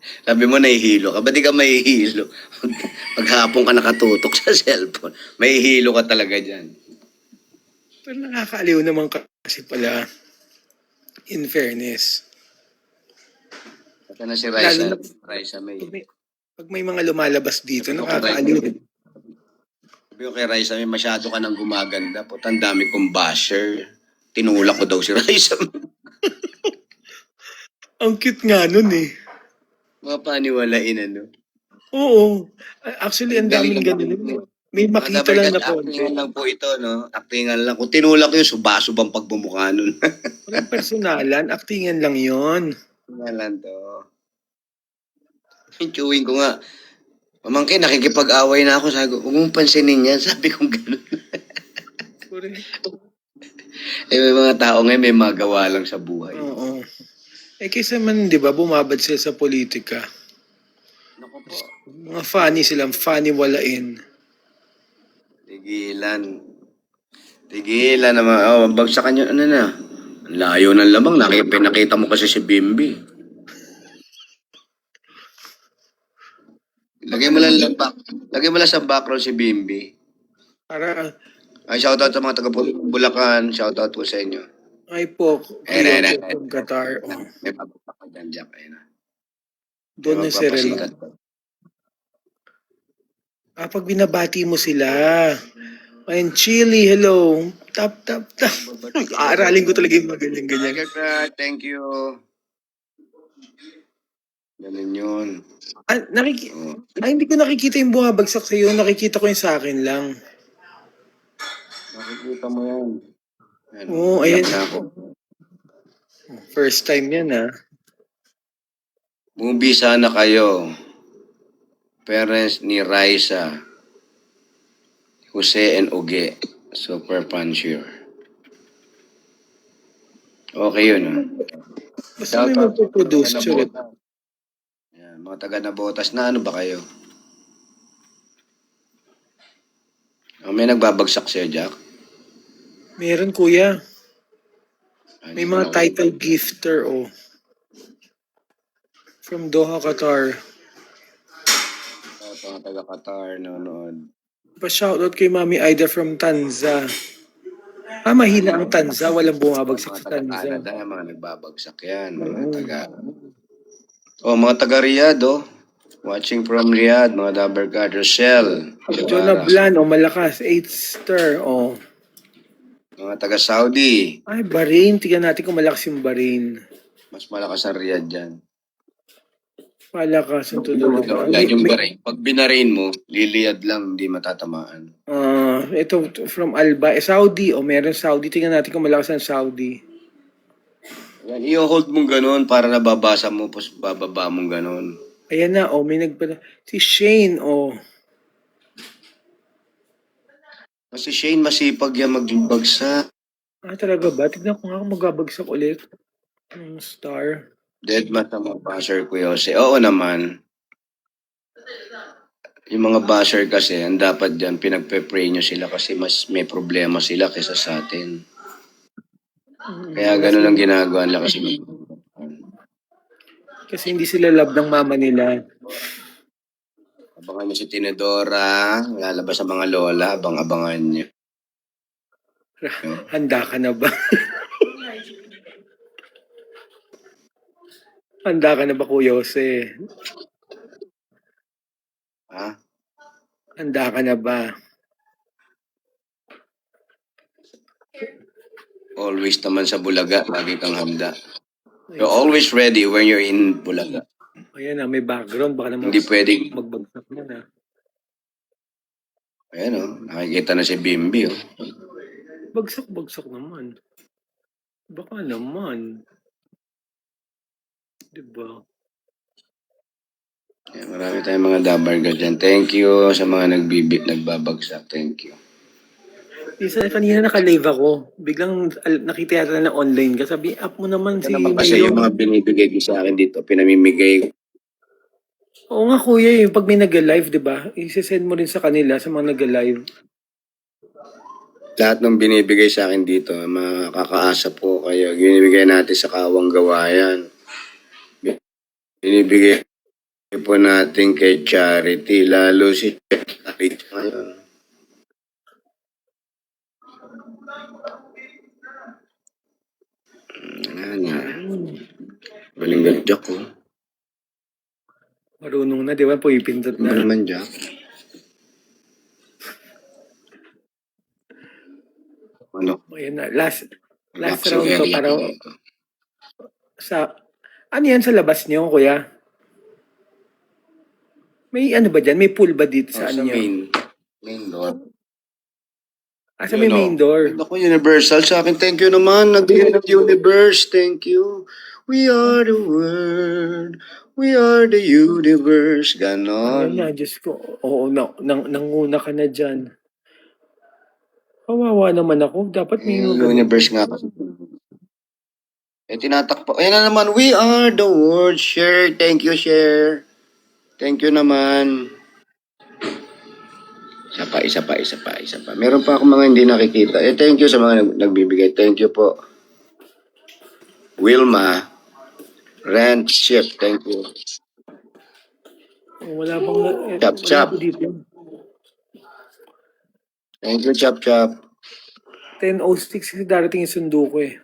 Sabi mo nahihilo ka. Ba't di ka mahihilo? Paghapon ka nakatutok sa cellphone, mahihilo ka talaga dyan. Pero nakakaaliw naman kasi pala, in fairness. Ito na si Lalo Raisa. na Raisa May. pag may mga lumalabas dito, Sabi ko nakakaaliw. Sabi ko kay Raisa May, masyado ka nang gumaganda. Puta, ang dami kong basher. Tinulak ko daw si Raisa May. Ang cute nga nun eh. Mga paniwalain ano. Oo. Actually, ang daming ganun. May makita lang na konti. Actingan lang po ito, no? Actingan lang. Kung tinulak yun, suba-subang pagbumukha nun. Walang personalan, actingan lang yon. Actingan lang to. Yung chewing ko nga, Mamangkin, nakikipag-away na ako. Sabi ko, huwag mong pansinin yan. Sabi ko gano'n. May mga tao ngayon may magawa lang sa buhay. Oo. Kaysa man, di ba, bumabad sila sa politika. Naku po. Mga funny sila, funny walain. Tigilan naman. Oh, bagsakan yun. Ano na? Ang layo ng lamang. Nakita mo kasi si Bimbi. Lagay mo lang sa background si Bimbi. Para, Ay, shoutout sa mga taga Bulacan. Shoutout po sa inyo. ay po, from Qatar. Oh. May pabagsak ka dyan, Jack. Ayun na. Doon na si Relo. Pag binabati mo sila. And Chili, hello. Tap. Aaralin ko talaga yung magaling ganyan. Thank you. Ganun yun. Hindi ko nakikita yung bumabagsak sa'yo. Nakikita ko yung sa akin lang. Nakikita mo yan. Oo, ayan. First time yan, ha? Bumbi sana kayo. Parents ni Raisa, Jose and Oge. Super puncher. Okay yun, ha? Basta may magpo-produce, Churot. Yan, mga taga Nabotas na ano ba kayo? May nagbabagsak siya, Jack? Meron, kuya. May mga title gifter, oh. From Doha, Qatar. Mga taga Qatar, nanonood. Pa-shoutout kay Mami Aida from Tanza. Mahina ang Tanza. Walang bumabagsak sa Tanza. Mga taga Canada, mga nagbabagsak yan. Mga taga Riyadh, oh. Watching from Riyadh, mga Dabber God, Rochelle. Jonah Blan, malakas. 8-star, oh. Mga taga Saudi. Ay, Bahrain. Tignan natin kung malakas yung Bahrain. Mas malakas ang Riyadh dyan. Malakas ang tulog. Yan yung Bahrain. Pag binarain mo, liliyad lang, hindi matatamaan. Ito from Alba. Saudi. Meron Saudi. Tingnan natin kung malakas ang Saudi. Yan, i-hold mong ganun para nababasa mo, tapos bababa mong ganun. Ayan na, may nagpala. Si Shane, Kasi Shane, masipag yan magbagsak. Talaga ba? Tignan ko nga kung magabagsak ulit. Star. Dead mat ang mga basher, Kuya Jose. Oo naman. Yung mga basher kasi, ang dapat dyan, pinagpe-pray nyo sila kasi mas may problema sila kaysa sa atin. Kaya ganun ang ginagawa nila kasi hindi sila love ng mama nila. Abangan nyo si Tinedora, lalabas sa mga lola, abang-abangan nyo. Handa ka na ba? Handa ka na ba, Kuya Jose? Ha? Handa ka na ba? Always naman sa Bulaga, lagi kang handa. You're always ready when you're in Bulaga. Ayan na, may background. Baka naman hindi pwedeng magbagsak na na. Ayan nakikita na si Bimbi Bagsak naman. Baka naman. Diba? Marami tayong mga dabarga dyan. Thank you sa mga nagbabagsak. Thank you. Kanina naka-live ako. Biglang nakita yata na online ka. Sabi, up mo naman si Kasi yung mga binibigay ko sa akin dito, pinamimigay. Oo nga kuya, pag may nag-live, diba? I-send mo rin sa kanila, sa mga nag-live. Lahat ng binibigay sa akin dito, makakaasa po kayo. Binibigay natin sa Kawang Gawayan. Binibigay po natin kay Charity, lalo si Charity ngayon. Ano, galing ng Jack ko. Marunong na, di ba? Puipindot Ano na. naman, Jack? Ano? Ayan na, last Relax round to area para dito. sa... Ano yan sa labas niyo, kuya? May ano ba dyan? May pool ba dito sa Sa ano niyo? main door. Sa may main door. Ako, Universal sa akin. Thank you naman. Nagbigay ng universe. Thank you. We are the world. We are the universe. Ayan Ganon. na, Diyos ko. Oo, nanguna ka na dyan. Kawawa naman ako. Dapat may Universe nga kasi. Tinatakpo. Ayan na naman. We are the world. Share. Thank you, share. Thank you naman. Isa pa. Meron pa ako mga hindi nakikita. Thank you sa mga nagbibigay. Thank you po. Wilma. Rent ship. Thank you. Wala bang... Chap, wala chap. ba dito? Thank you, Chap Chap. 10:06 kasi darating yung sundo ko eh.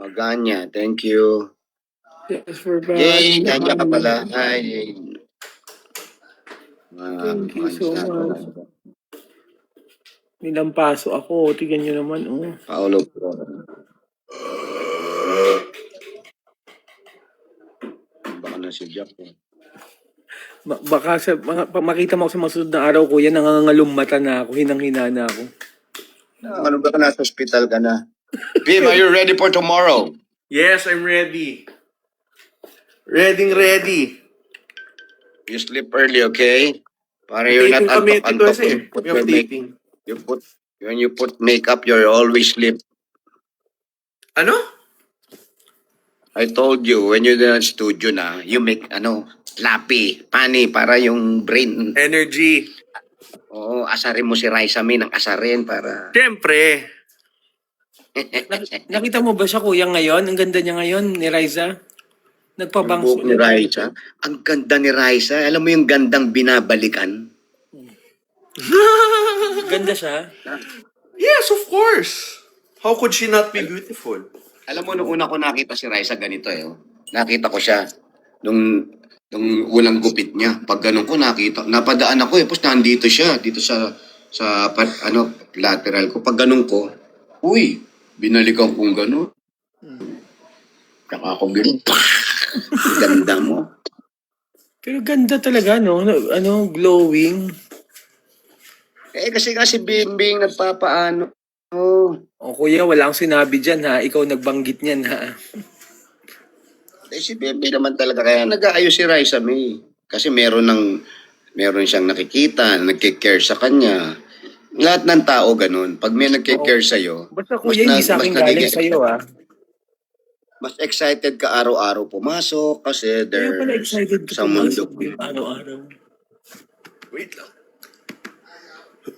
Maganya. Thank you. Yes, for Yay! Nandiyan ka pala. Hi. Thank you so much. Nilampaso ako. Tignan nyo naman. Oh. Paolo. Baka na si Jack. Baka makita mo ako sa masunod na araw, kuya, nangangalumata na ako. Hinang-hina na ako. Ano ba ka nasa hospital ka na? Bim, are you ready for tomorrow? Yes, I'm ready. Ready. You sleep early, okay? Para you're not Taping kami ito antok-antok kasi. when you put We your have taping. when you put makeup, you're always sleep. Ano? I told you, when you're in the studio na, you make, slappy, funny, para yung brain. Energy. Oo, asarin mo si Raisa May ng asarin para... Siyempre. Nakita mo ba siya, kuya, ngayon? Ang ganda niya ngayon, ni Riza. Yung Nagpabangs buhok ni Raisa. Ang ganda ni Raisa. Alam mo yung gandang binabalikan? Ganda siya. Yes, of course. How could she not be beautiful? Alam mo, nung una ko nakita si Raisa ganito oh. Nakita ko siya nung walang gupit niya. Pag ganun ko nakita, napadaan ako tapos nandito siya dito sa lateral ko. Pag ganun ko, uy, binalikan kong ganun. Tsaka ako ganun. Ganda mo. Pero ganda talaga, no? Glowing. Kasi Bimbing nagpapaano. Oh. O kuya, wala akong sinabi dyan, ha? Ikaw nagbanggit niyan, ha? Si Bimbing naman talaga kaya nag-aayos si Raisa May. Kasi meron siyang nakikita, nagke-care sa kanya. Lahat ng tao ganun. Pag may nagke-care sa'yo, Basta kuya, hindi sa akin galing sa'yo, ha? Mas excited ka araw-araw pumasok kasi Kaya pala there's excited ka sa mundo. araw-araw. Wait lang.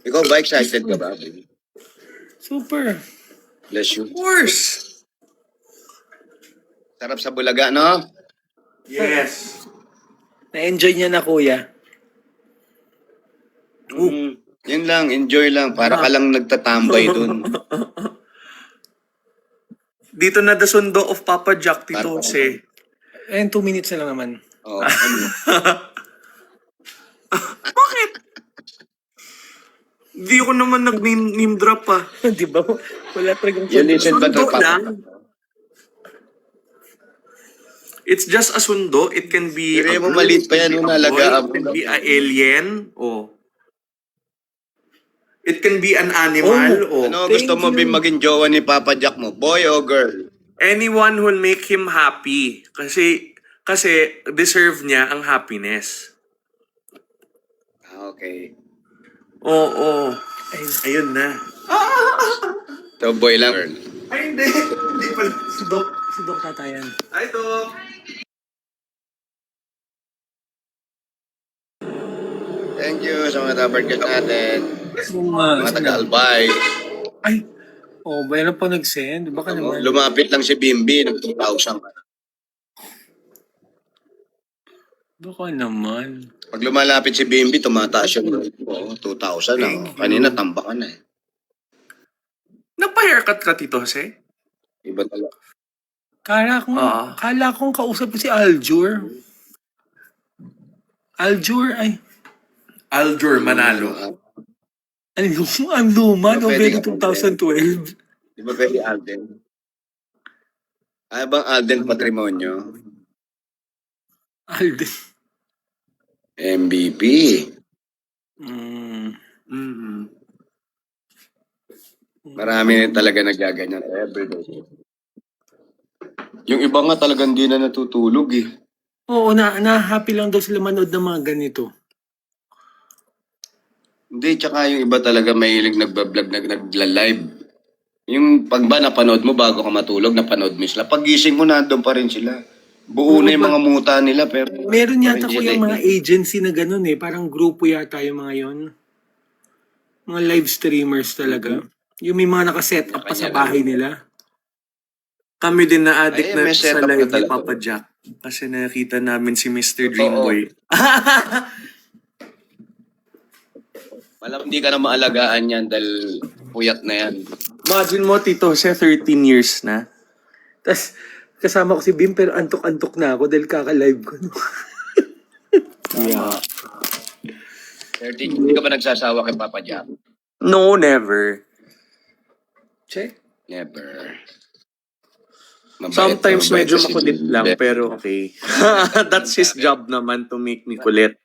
Ikaw ba excited ka ba, baby? Super. Bless you. Of course. Sarap sa Bulaga, no? Yes. Na-enjoy niya na, kuya. Yun lang, enjoy lang. Para ka lang nagtatambay dun. Dito na the sundo of Papa Jack, Tito Jose. Ayun, 2 minutes na lang naman. Oh, Bakit? Hindi ko naman nag-name drop pa. Di ba? Wala talagang... You listen ba to Sundo Papa? lang. It's just a sundo. It can be Pero a mo girl, maliit pa it yan, can be no, a nalagaan boy, it mo. can be a alien. Oh. It can be an animal. Oh. Ano gusto mo maging jowa ni Papa Jack mo? Boy o girl? Anyone who will make him happy. Kasi deserve niya ang happiness. Okay. Oo. Ayun na. So boy lang, girl. Ay, hindi. Hindi pala. Si Doc Tatayan. Ay, Doc. Thank you sa mga tabarkas natin. Mga taga-albay. Ay, mayroon pa nag-send. Baka naman. Lumapit lang si Bimbi ng 2,000. Baka naman. Pag lumalapit si Bimbi, tumataas yung rate mo. 2,000 na. Thank you. Kanina, tambakan na eh. Nagpa-haircut ka, Tito Jose? Iba talaga. Kala kong kausap ko si Aljur. Aljur, ay. Aljur Manalo. Ang luma, Pero pwede November ka 2012. Di ba pwede Alden? Ay bang Alden Patrimonio? Alden. MVP. Mhm. Marami talaga nagaganyan everyday. Yung iba nga talagang di na natutulog eh. Oo, na-happy lang daw sila manood ng mga ganito. Hindi, tsaka yung iba talaga mahilig nagbablog, nagla-live. Yung pag ba napanood mo bago ka matulog, napanood mo sila. Pag gising mo, nandun pa rin sila. Buo na yung mga muta nila, pero... Meron yata pa rin ko sila yung eh. mga agency na ganun eh. Parang grupo yata yung mga yon. Mga live streamers talaga. Yung may mga nakaset up pa sa bahay nila. Kami din na-addict Ay, na may sa setup live na ni talaga. Papa Jack. Kasi nakita namin si Mr. Totoo. Dreamboy. Malam hindi ka na maalagaan yan dahil puyat na yan. Imagine mo, Tito Jose, 13 years na. Tapos kasama ko si Bim pero antok-antok na ako dahil kaka-live ko. No? Yeah. 13, hindi ka ba nagsasawa kay Papa Jack? No, never. Check. Never. Mabait, Sometimes mabait medyo si makulit Bim. lang, pero okay. That's his job naman to make me kulit.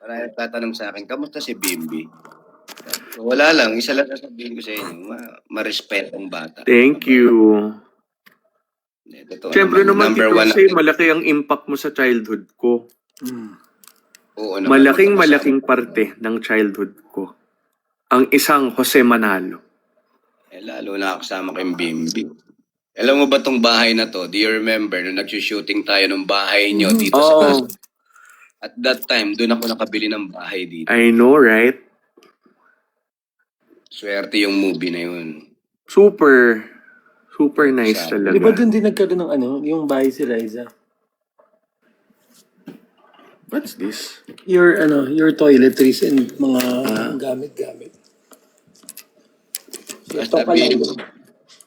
Marami tatanong sa akin, kamusta si Bimbi? Wala lang, isa lang sasabihin ko sa inyo, ma-respect ang bata. Thank you. Totoo Siyempre naman, number Tito one Jose, malaki ang impact mo sa childhood ko. Oo, naman, Malaking parte ng childhood ko. Ang isang Jose Manalo. lalo na kasama kay Bimbi. Alam mo ba tong bahay na to? Do you remember nung nag-shooting tayo ng bahay nyo dito sa Oh, At that time, doon ako nakabili ng bahay dito. I know, right? Swerte yung movie na yun. Super nice Sabi. talaga. Di ba doon din nagkaroon ng yung bahay si Liza? What's this? Your toiletries and mga gamit-gamit. Basta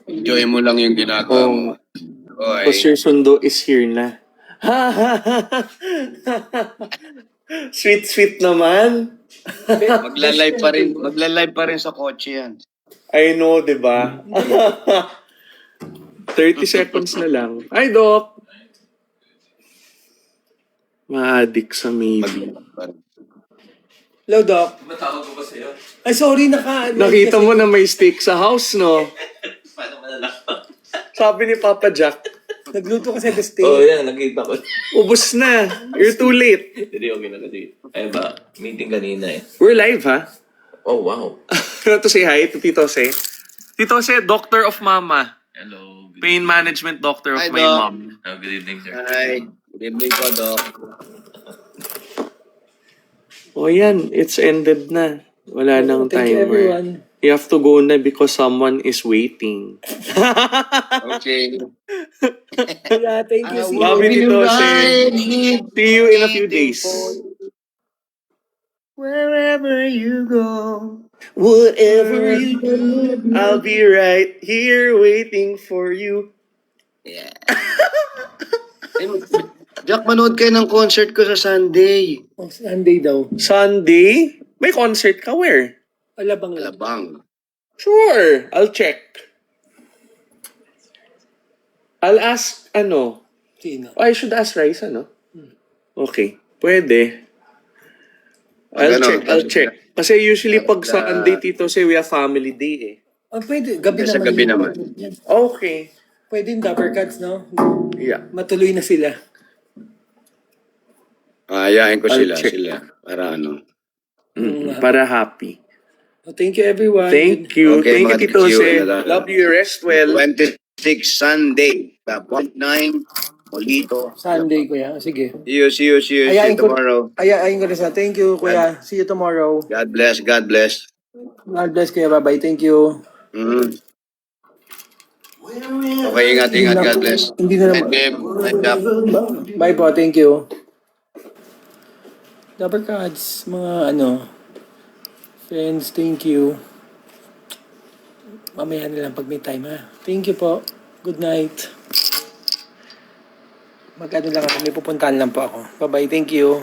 enjoy mo lang yung ginagawa mo. Okay. Because your sundo is here na. Sweet naman. Magla-live pa rin sa kotse yan. I know, di ba? 30 seconds na lang. Ay, Doc! Ma-addict sa maybe. Hello, Doc. Matawag ko ba sa'yo? Ay, sorry, Nakita mo na may steak sa house, no? Paano malalaman? Sabi ni Papa Jack, Nagluto kasi ako steak. Oo, yan. Nakita ko. ubos na. You're too late. Hindi, okay na kasi. Ay ba, meeting kanina eh. We're live, ha? Oh, wow. Want to say hi to Tito Jose? Tito Jose, doctor of mama. Hello. Good, Pain management doctor of Hi, my Doc. mom. good evening, sir. Hi. Good evening po, Doc. O yan, it's ended na. Wala nang Thank you, timer. everyone. You have to go na because someone is waiting. Okay. Yeah, thank you. See Love you, you. Tito Jose. See you in a few days. Wherever you go. Whatever you do, I'll be right here waiting for you. Yeah. Jack, manood kayo ng concert ko sa Sunday. Oh, Sunday daw. Sunday? May concert ka where? Alabang lang. Alabang. Sure, I'll check. I'll ask, Sino? I should ask Raisa, no? Okay, pwede. I'll check. Kasi usually pag Sunday, Tito, say we have family day eh. Oh, pwede. Gabi Sa naman. gabi yun. naman. Okay. Pwede yung Dapper Cats, no? Yeah. Matuloy na sila. Ayahin ko I'll sila, check. Para Para happy. Oh, thank you, everyone. Thank you. Okay, Thank you, mga Tito thank you. Jose. Love you. Rest well. 26 Sunday. 0.9. Molito. Sunday, kuya. Sige. See you Ayain ko- tomorrow. Ayain ko na sa. Thank you, kuya. See you tomorrow. God bless, God bless. God bless, kuya. Bye-bye. Thank you. Okay, ingat, God bless. Hindi na naman. And Jack. Bye po. Thank you. Dapper Cats, mga ano, friends, thank you. Mamaya na lang pag may time ha. Thank you po. Good night. Mag-ano lang ako, may pupuntahan lang po ako. Bye-bye, thank you.